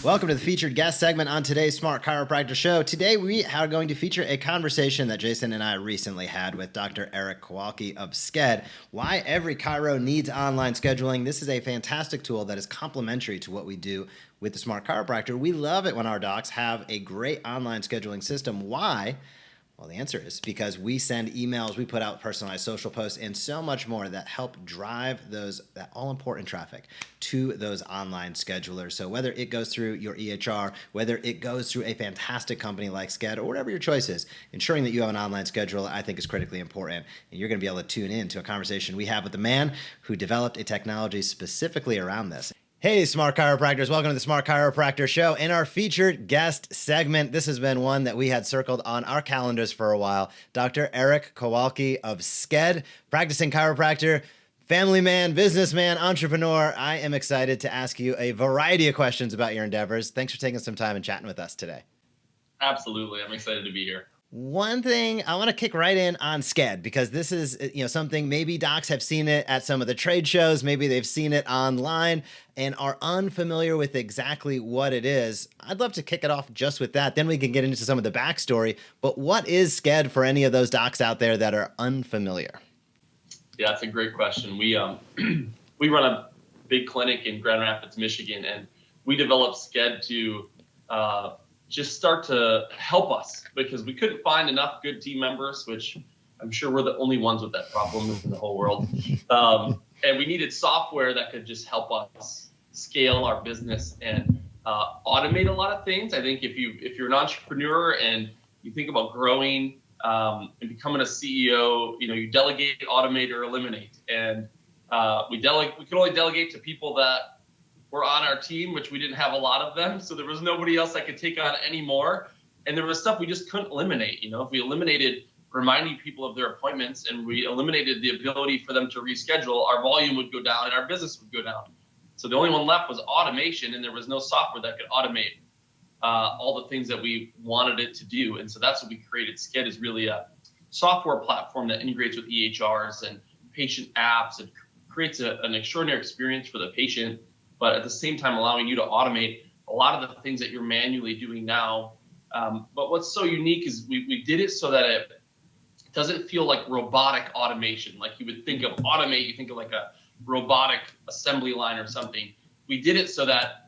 Welcome to the featured guest segment on today's Smart Chiropractor Show. Today we are going to feature a conversation that Jason and I recently had with Dr. Eric Kowalke of Sked. Why every chiro needs online scheduling. This is a fantastic tool that is complementary to what we do with the Smart Chiropractor. We love it when our docs have a great online scheduling system. Why? Well, the answer is because we send emails, we put out personalized social posts, and so much more that help drive that all-important traffic to those online schedulers. So whether it goes through your EHR, whether it goes through a fantastic company like Sked, or whatever your choice is, ensuring that you have an online schedule, I think, is critically important. And you're going to be able to tune in to a conversation we have with the man who developed a technology specifically around this. Hey, Smart Chiropractors. Welcome to the Smart Chiropractor Show and our featured guest segment. This has been one that we had circled on our calendars for a while. Dr. Eric Kowalke of Sked, practicing chiropractor, family man, businessman, entrepreneur. I am excited to ask you a variety of questions about your endeavors. Thanks for taking some time and chatting with us today. Absolutely. I'm excited to be here. One thing I want to kick right in on Sked, because this is, something maybe docs have seen it at some of the trade shows, maybe they've seen it online and are unfamiliar with exactly what it is. I'd love to kick it off just with that. Then we can get into some of the backstory. But what is Sked for any of those docs out there that are unfamiliar? Yeah, that's a great question. We we run a big clinic in Grand Rapids, Michigan, and we developed Sked to just start to help us because we couldn't find enough good team members, which I'm sure we're the only ones with that problem in the whole world. And we needed software that could just help us scale our business and automate a lot of things. I think if you're an entrepreneur and you think about growing and becoming a CEO, you delegate, automate, or eliminate. And we could only delegate to people that were on our team, which we didn't have a lot of them. So there was nobody else that could take on anymore. And there was stuff we just couldn't eliminate. If we eliminated reminding people of their appointments and we eliminated the ability for them to reschedule, our volume would go down and our business would go down. So the only one left was automation, and there was no software that could automate all the things that we wanted it to do. And so that's what we created. Sked is really a software platform that integrates with EHRs and patient apps and creates an extraordinary experience for the patient, but at the same time allowing you to automate a lot of the things that you're manually doing now. But what's so unique is we did it so that it doesn't feel like robotic automation. Like you would think of automate, you think of like a robotic assembly line or something. We did it so that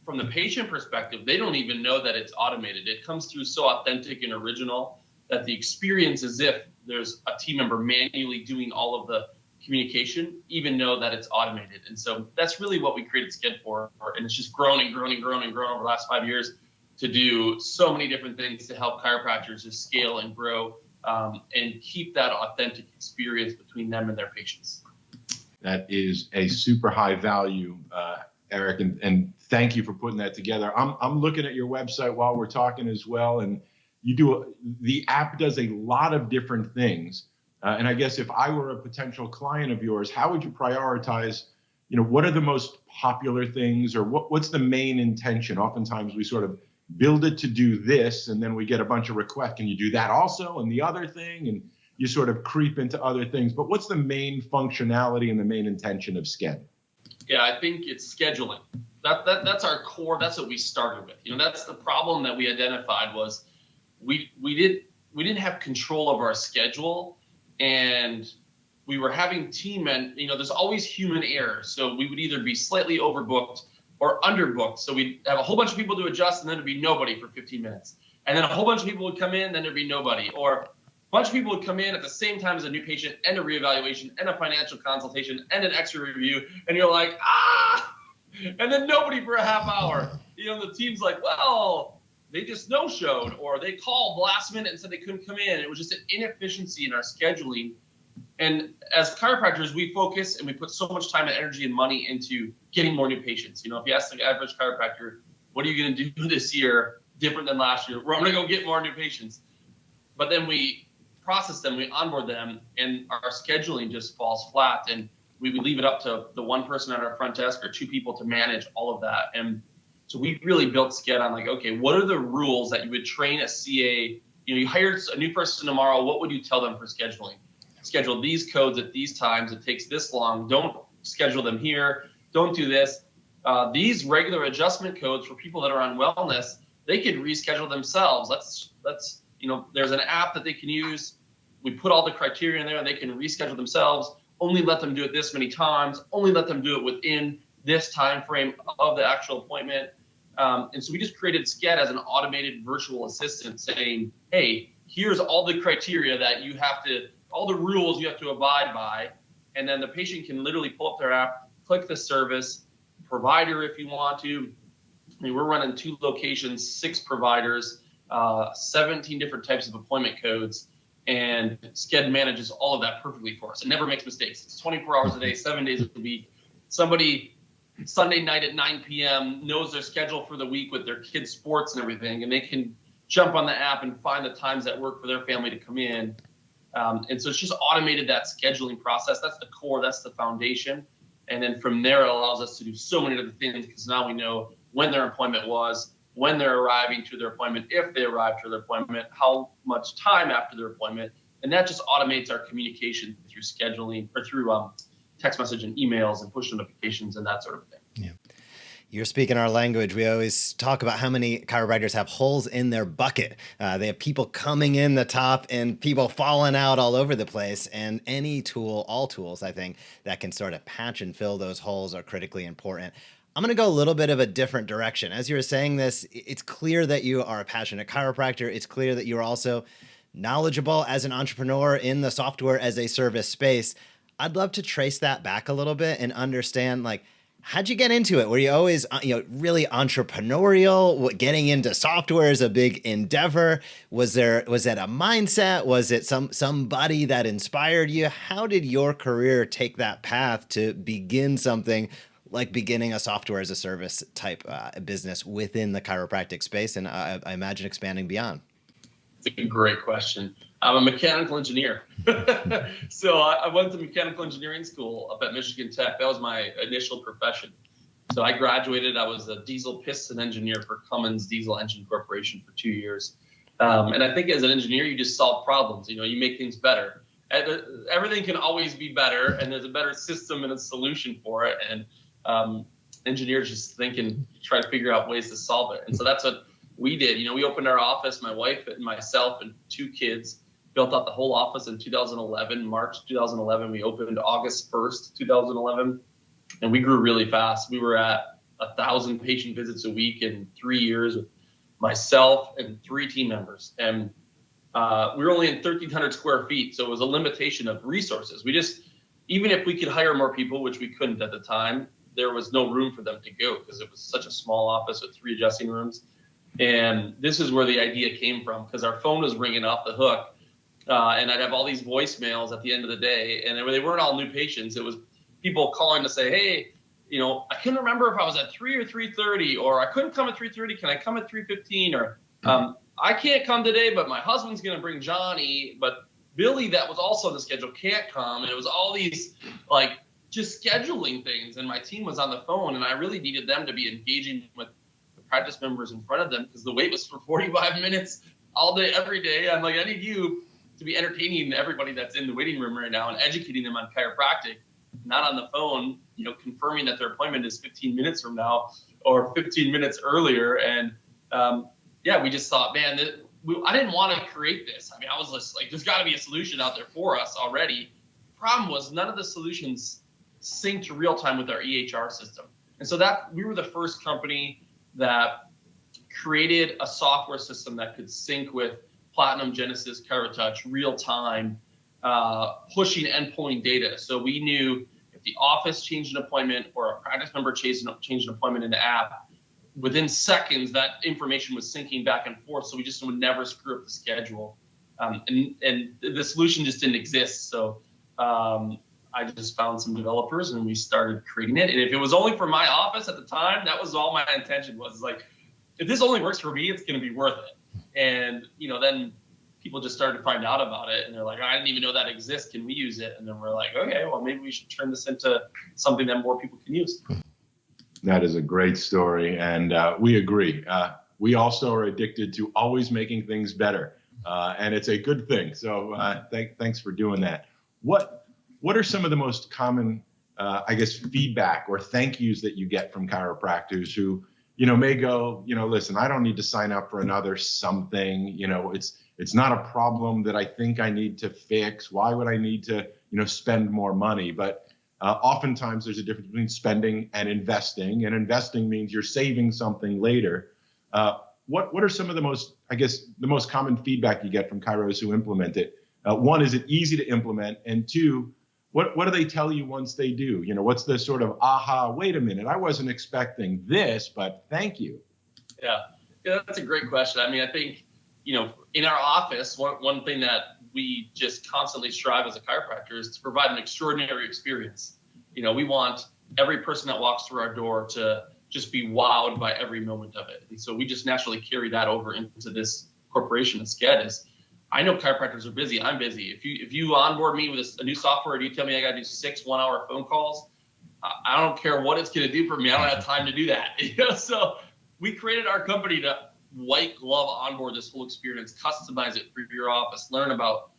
from the patient perspective, they don't even know that it's automated. It comes through so authentic and original that the experience is if there's a team member manually doing all of the communication, even know that it's automated. And so that's really what we created Sked for. And it's just grown and grown and grown and grown over the last 5 years to do so many different things to help chiropractors just scale and grow and keep that authentic experience between them and their patients. That is a super high value, Eric, and thank you for putting that together. I'm looking at your website while we're talking as well, and the app does a lot of different things. And I guess if I were a potential client of yours, how would you prioritize, what are the most popular things, or what's the main intention? Oftentimes we sort of build it to do this, and then we get a bunch of requests. Can you do that also? And the other thing, and you sort of creep into other things. But what's the main functionality and the main intention of Sked? Yeah, I think it's scheduling. That's our core. That's what we started with. That's the problem that we identified was we didn't have control of our schedule. And we were having team and, there's always human error. So we would either be slightly overbooked or underbooked. So we'd have a whole bunch of people to adjust and then there'd be nobody for 15 minutes. And then a whole bunch of people would come in, then there'd be nobody. Or a bunch of people would come in at the same time as a new patient and a reevaluation and a financial consultation and an X-ray review. And you're like, and then nobody for a half hour. The team's like, well, they just no-showed, or they called last minute and said they couldn't come in. It was just an inefficiency in our scheduling. And as chiropractors, we focus and we put so much time and energy and money into getting more new patients. If you ask the average chiropractor, what are you going to do this year different than last year? Well, I'm going to go get more new patients. But then we process them, we onboard them, and our scheduling just falls flat. And we leave it up to the one person at our front desk or two people to manage all of that. And so we really built Sked on like, okay, what are the rules that you would train a CA? You hired a new person tomorrow. What would you tell them for scheduling? Schedule these codes at these times. It takes this long. Don't schedule them here. Don't do this. these regular adjustment codes for people that are on wellness, they can reschedule themselves. Let's there's an app that they can use. We put all the criteria in there, and they can reschedule themselves. Only let them do it this many times. Only let them do it within this time frame of the actual appointment. And so we just created Sked as an automated virtual assistant saying, hey, here's all the criteria that you have to, all the rules you have to abide by. And then the patient can literally pull up their app, click the service, provider if you want to. I mean, we're running 2 locations, 6 providers, 17 different types of appointment codes. And Sked manages all of that perfectly for us. It never makes mistakes. It's 24 hours a day, 7 days a week. Somebody Sunday night at 9 p.m. knows their schedule for the week with their kids' sports and everything, and they can jump on the app and find the times that work for their family to come in. And so it's just automated that scheduling process. That's the core. That's the foundation. And then from there, it allows us to do so many other things because now we know when their appointment was, when they're arriving to their appointment, if they arrive to their appointment, how much time after their appointment. And that just automates our communication through scheduling or through text message and emails and push notifications and that sort of thing. Yeah. You're speaking our language. We always talk about how many chiropractors have holes in their bucket. They have people coming in the top and people falling out all over the place. And any tool, all tools, I think, that can sort of patch and fill those holes are critically important. I'm going to go a little bit of a different direction. As you were saying this, it's clear that you are a passionate chiropractor. It's clear that you're also knowledgeable as an entrepreneur in the software as a service space. I'd love to trace that back a little bit and understand, like, how'd you get into it? Were you always, really entrepreneurial? Getting into software is a big endeavor. Was that a mindset? Was it somebody that inspired you? How did your career take that path to begin something like beginning a software as a service type business within the chiropractic space? And I imagine expanding beyond. It's a great question. I'm a mechanical engineer. So I went to mechanical engineering school up at Michigan Tech. That was my initial profession. So I graduated. I was a diesel piston engineer for Cummins Diesel Engine Corporation for 2 years. And I think as an engineer, you just solve problems. You make things better. Everything can always be better, and there's a better system and a solution for it. And engineers just think and try to figure out ways to solve it. And so that's what we did. We opened our office, my wife and myself and 2 kids, built out the whole office in 2011, March 2011. We opened August 1st, 2011, and we grew really fast. We were at 1,000 patient visits a week in 3 years with myself and 3 team members. And we were only in 1,300 square feet, so it was a limitation of resources. Even if we could hire more people, which we couldn't at the time, there was no room for them to go because it was such a small office with 3 adjusting rooms. And this is where the idea came from, because our phone was ringing off the hook, and I'd have all these voicemails at the end of the day, and they weren't all new patients. It was people calling to say, hey, I couldn't remember if I was at 3 or 3:30, or I couldn't come at 3:30. Can I come at 3:15? Or I can't come today, but my husband's going to bring Johnny, but Billy, that was also on the schedule, can't come. And it was all these just scheduling things. And my team was on the phone, and I really needed them to be engaging with practice members in front of them because the wait was for 45 minutes all day, every day. I'm like, I need you to be entertaining everybody that's in the waiting room right now and educating them on chiropractic, not on the phone, confirming that their appointment is 15 minutes from now or 15 minutes earlier. And we just thought, man, I didn't want to create this. I mean, I was just like, there's got to be a solution out there for us already. Problem was none of the solutions synced real time with our EHR system. And so that we were the first company that created a software system that could sync with Platinum, Genesis, ChiroTouch, real time, pushing endpoint data. So we knew if the office changed an appointment or a practice member changed an appointment in the app, within seconds, that information was syncing back and forth. So we just would never screw up the schedule. And the solution just didn't exist. So I just found some developers and we started creating it. And if it was only for my office at the time, that was all my intention was like, if this only works for me, it's going to be worth it. And, then people just started to find out about it and they're like, I didn't even know that exists. Can we use it? And then we're like, okay, well, maybe we should turn this into something that more people can use. That is a great story. And we agree. We also are addicted to always making things better. And it's a good thing. So thanks for doing that. What are some of the most common I guess, feedback or thank yous that you get from chiropractors who, may go, listen, I don't need to sign up for another something. It's not a problem that I think I need to fix. Why would I need to, spend more money? But oftentimes there's a difference between spending and investing means you're saving something later. What are some of the most common feedback you get from chiros who implement it? One, is it easy to implement? And two, what do they tell you once they do? What's the sort of aha, wait a minute, I wasn't expecting this, but thank you. Yeah, that's a great question. I mean, I think, in our office, one thing that we just constantly strive as a chiropractor is to provide an extraordinary experience. We want every person that walks through our door to just be wowed by every moment of it. And so we just naturally carry that over into this corporation of Sked. I know chiropractors are busy. I'm busy. If you onboard me with a new software, and you tell me I got to do 6 1-hour phone calls, I don't care what it's going to do for me. I don't have time to do that. So we created our company to white glove onboard this whole experience, customize it for your office, learn about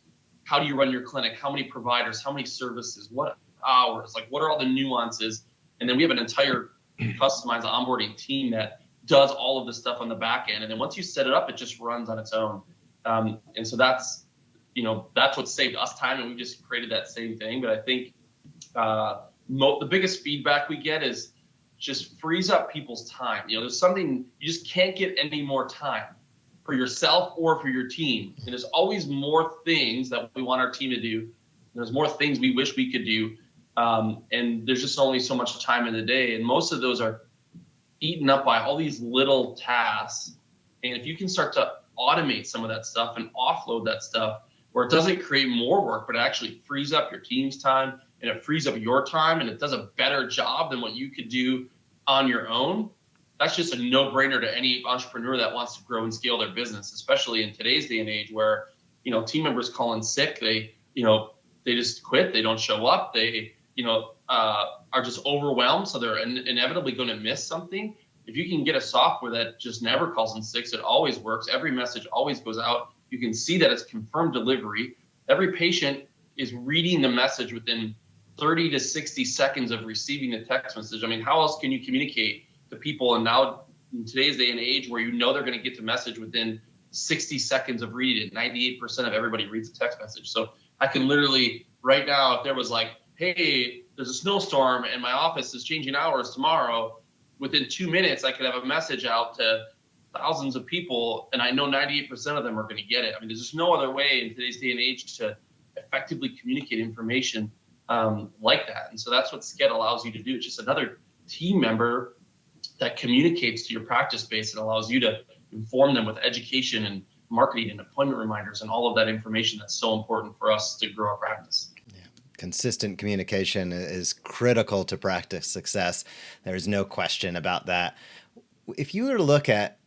how do you run your clinic, how many providers, how many services, what hours, like what are all the nuances, and then we have an entire customized onboarding team that does all of this stuff on the back end. And then once you set it up, it just runs on its own. And so that's what saved us time, and we just created that same thing. But I think the biggest feedback we get is just frees up people's time. There's something, you just can't get any more time for yourself or for your team. And there's always more things that we want our team to do. There's more things we wish we could do. And there's just only so much time in the day. And most of those are eaten up by all these little tasks. And if you can start to automate some of that stuff and offload that stuff where it doesn't create more work, but it actually frees up your team's time and it frees up your time and it does a better job than what you could do on your own, that's just a no-brainer to any entrepreneur that wants to grow and scale their business, especially in today's day and age where, team members call in sick, they just quit, they don't show up, they, are just overwhelmed, so they're inevitably going to miss something. If you can get a software that just never calls in sick, it always works, every message always goes out, you can see that it's confirmed delivery, every patient is reading the message within 30 to 60 seconds of receiving the text message. I mean, how else can you communicate to people? And now in today's day and age where they're going to get the message within 60 seconds of reading it, 98% of everybody reads a text message. So I can literally right now, if there was like, hey, there's a snowstorm and my office is changing hours tomorrow, within 2 minutes, I could have a message out to thousands of people, and I know 98% of them are going to get it. I mean, there's just no other way in today's day and age to effectively communicate information like that. And so that's what Sked allows you to do. It's just another team member that communicates to your practice base and allows you to inform them with education and marketing and appointment reminders and all of that information that's so important for us to grow our practice. Consistent communication is critical to practice success. There's no question about that. If you were to look at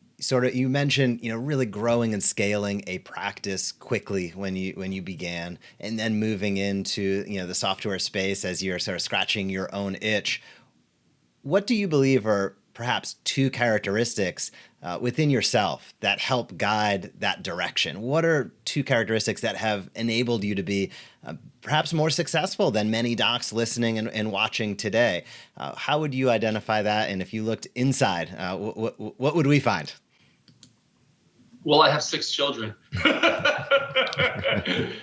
you mentioned, really growing and scaling a practice quickly when you began, and then moving into, the software space as you're sort of scratching your own itch. What do you believe are perhaps 2 characteristics within yourself that help guide that direction? What are 2 characteristics that have enabled you to be perhaps more successful than many docs listening and watching today? How would you identify that? And if you looked inside, what would we find? Well, I have 6 children.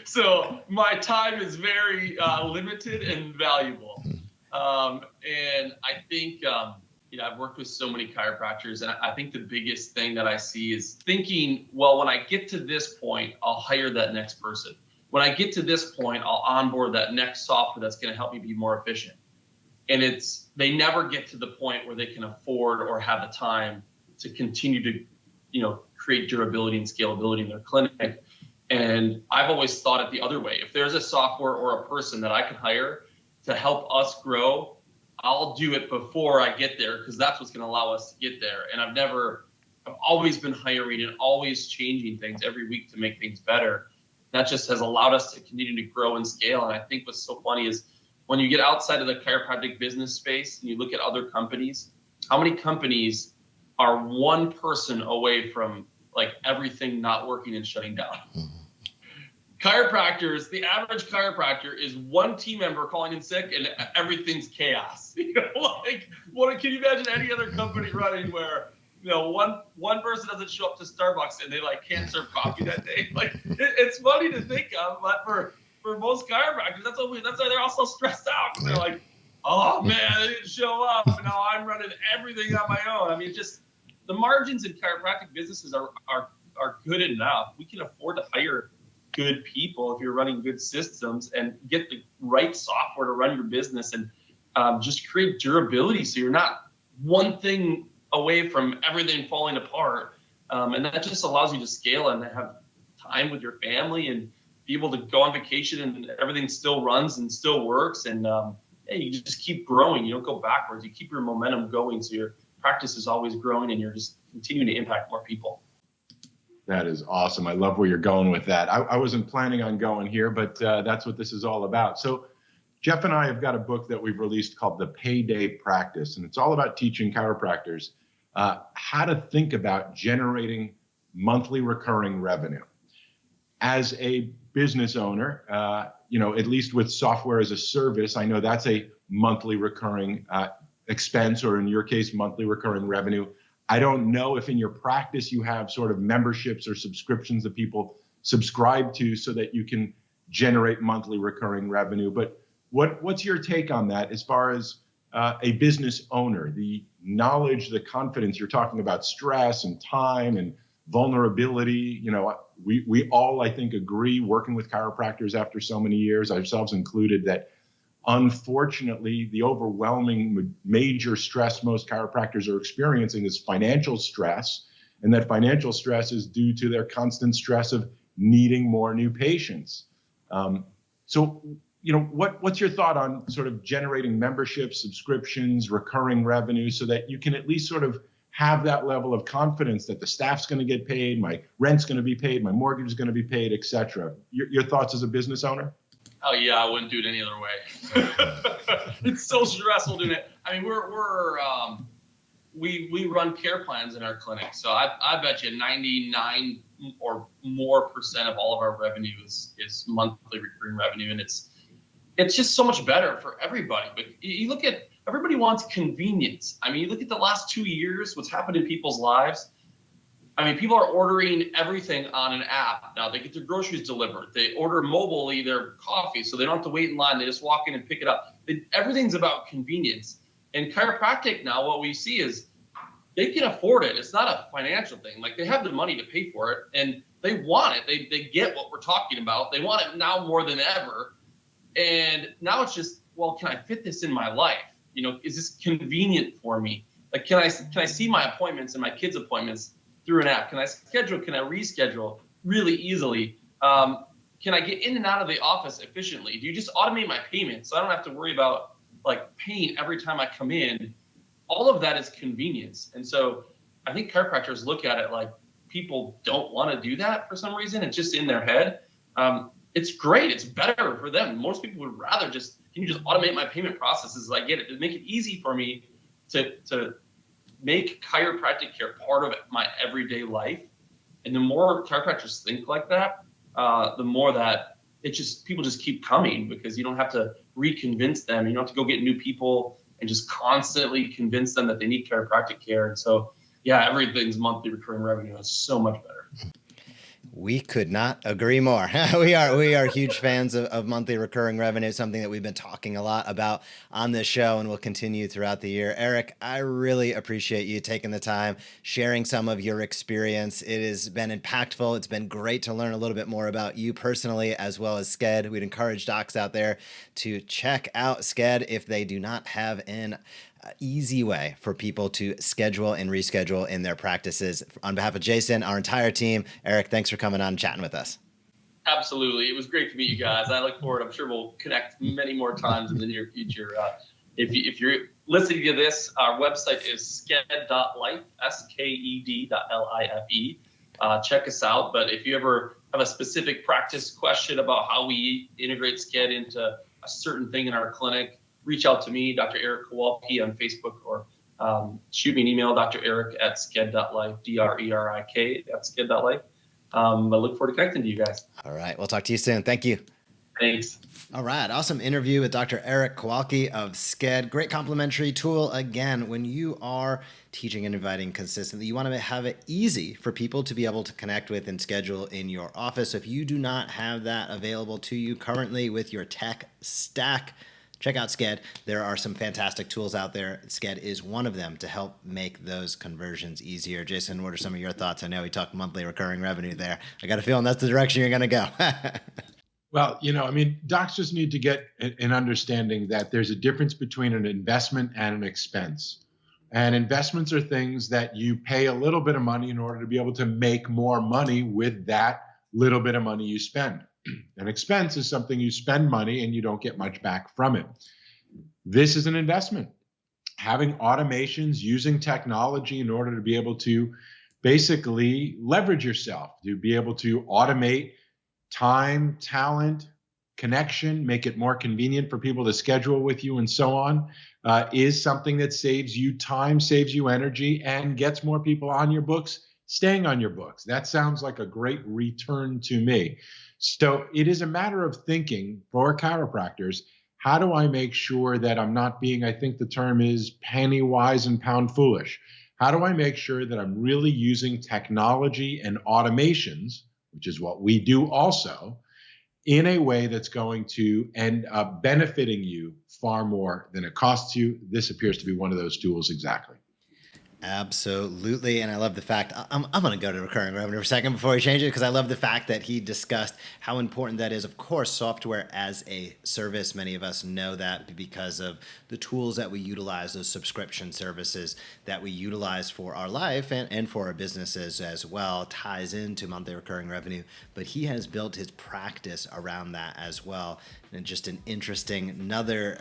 So my time is very limited and valuable. And I think, I've worked with so many chiropractors, and I think the biggest thing that I see is thinking, well, when I get to this point, I'll hire that next person. When I get to this point, I'll onboard that next software that's going to help me be more efficient. And they never get to the point where they can afford or have the time to continue to, create durability and scalability in their clinic. And I've always thought it the other way. If there's a software or a person that I can hire to help us grow, I'll do it before I get there, because that's what's going to allow us to get there. And I've always been hiring and always changing things every week to make things better. That just has allowed us to continue to grow and scale. And I think what's so funny is when you get outside of the chiropractic business space and you look at other companies, how many companies are one person away from like everything not working and shutting down? chiropractors, the average chiropractor is one team member calling in sick and everything's chaos. Like, can you imagine any other company running where, one person doesn't show up to Starbucks and they like can't serve coffee that day? Like, it's funny to think of, but for most chiropractors, that's why they're also stressed out. They're like, oh man, I didn't show up. Now I'm running everything on my own. I mean, just the margins in chiropractic businesses are good enough. We can afford to hire good people if you're running good systems and get the right software to run your business and just create durability so you're not one thing away from everything falling apart. And that just allows you to scale and have time with your family and be able to go on vacation and everything still runs and still works. And you just keep growing. You don't go backwards. You keep your momentum going so your practice is always growing and you're just continuing to impact more people. That is awesome. I love where you're going with that. I wasn't planning on going here, but that's what this is all about. So Jeff and I have got a book that we've released called The Payday Practice, and it's all about teaching chiropractors how to think about generating monthly recurring revenue. As a business owner, at least with software as a service, I know that's a monthly recurring expense, or in your case, monthly recurring revenue. I don't know if in your practice you have sort of memberships or subscriptions that people subscribe to so that you can generate monthly recurring revenue. But what's your take on that as far as a business owner, the knowledge, the confidence? You're talking about stress and time and vulnerability. We all, I think, agree, working with chiropractors after so many years, ourselves included, that unfortunately, the overwhelming major stress most chiropractors are experiencing is financial stress, and that financial stress is due to their constant stress of needing more new patients. What's your thought on sort of generating memberships, subscriptions, recurring revenue, so that you can at least sort of have that level of confidence that the staff's going to get paid, my rent's going to be paid, my mortgage is going to be paid, et cetera? Your thoughts as a business owner? Oh yeah, I wouldn't do it any other way. It's so stressful doing it. I mean, we run care plans in our clinic, so I bet you 99 or more % of all of our revenue is monthly recurring revenue, and it's just so much better for everybody. But you look at, everybody wants convenience. I mean, you look at the last 2 years, what's happened in people's lives. I mean, people are ordering everything on an app now. They get their groceries delivered. They order mobilely their coffee, so they don't have to wait in line. They just walk in and pick it up. Everything's about convenience. And chiropractic now, what we see is they can afford it. It's not a financial thing. Like, they have the money to pay for it, and they want it. They get what we're talking about. They want it now more than ever. And now it's just, well, can I fit this in my life? Is this convenient for me? Like, can I see my appointments and my kids' appointments through an app? Can I schedule? Can I reschedule really easily? Can I get in and out of the office efficiently? Do you just automate my payments so I don't have to worry about like paying every time I come in? All of that is convenience. And so I think chiropractors look at it like people don't want to do that for some reason. It's just in their head. It's great. It's better for them. Most people would rather can you just automate my payment processes? I get it. To make it easy for me to make chiropractic care part of my everyday life. And the more chiropractors think like that, the more that people just keep coming, because you don't have to reconvince them. You don't have to go get new people and just constantly convince them that they need chiropractic care. And so, yeah, everything's monthly recurring revenue is so much better. We could not agree more. We are huge fans of monthly recurring revenue, something that we've been talking a lot about on this show and will continue throughout the year. Eric, I really appreciate you taking the time, sharing some of your experience. It has been impactful. It's been great to learn a little bit more about you personally, as well as Sked. We'd encourage docs out there to check out Sked if they do not have an easy way for people to schedule and reschedule in their practices. On behalf of Jason, our entire team, Eric, thanks for coming on and chatting with us. Absolutely. It was great to meet you guys. I look forward. I'm sure we'll connect many more times in the near future. If you're listening to this, our website is sked.life, sked.life. Check us out. But if you ever have a specific practice question about how we integrate Sked into a certain thing in our clinic, reach out to me, Dr. Eric Kowalke on Facebook, or shoot me an email, Dr. Eric at sked.life, DRERIK at sked.life. I look forward to connecting to you guys. All right. We'll talk to you soon. Thank you. Thanks. All right. Awesome interview with Dr. Eric Kowalke of Sked. Great complimentary tool. Again, when you are teaching and inviting consistently, you want to have it easy for people to be able to connect with and schedule in your office. So if you do not have that available to you currently with your tech stack, check out Sked. There are some fantastic tools out there. Sked is one of them to help make those conversions easier. Jason, what are some of your thoughts? I know we talked monthly recurring revenue there. I got a feeling that's the direction you're going to go. Well, docs just need to get an understanding that there's a difference between an investment and an expense. And investments are things that you pay a little bit of money in order to be able to make more money with that little bit of money you spend. An expense is something you spend money and you don't get much back from it. This is an investment. Having automations, using technology in order to be able to basically leverage yourself, to be able to automate time, talent, connection, make it more convenient for people to schedule with you and so on, is something that saves you time, saves you energy, and gets more people on your books, staying on your books. That sounds like a great return to me. So it is a matter of thinking for chiropractors, how do I make sure that I'm not being, I think the term is penny wise and pound foolish. How do I make sure that I'm really using technology and automations, which is what we do also, in a way that's going to end up benefiting you far more than it costs you? This appears to be one of those tools exactly. Absolutely. And I love the fact, I'm going to go to recurring revenue for a second before we change it, because I love the fact that he discussed how important that is. Of course, software as a service, many of us know that because of the tools that we utilize, those subscription services that we utilize for our life and for our businesses as well, ties into monthly recurring revenue. But he has built his practice around that as well. And just an interesting, another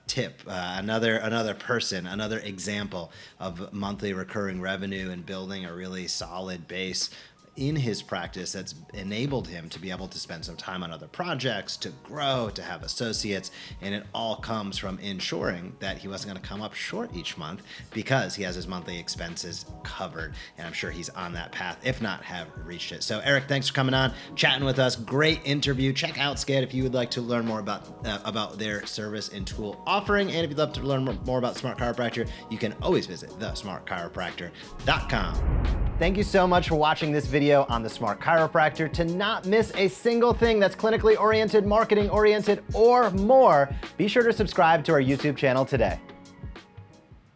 tip, another person, another example of monthly recurring revenue and building a really solid base in his practice that's enabled him to be able to spend some time on other projects, to grow, to have associates, and it all comes from ensuring that he wasn't going to come up short each month because he has his monthly expenses covered, and I'm sure he's on that path, if not have reached it. So Eric, thanks for coming on, chatting with us. Great interview. Check out Sked if you would like to learn more about their service and tool offering, and if you'd love to learn more about Smart Chiropractor, you can always visit thesmartchiropractor.com. Thank you so much for watching this video on the Smart Chiropractor. To not miss a single thing that's clinically oriented, marketing oriented, or more, be sure to subscribe to our YouTube channel today.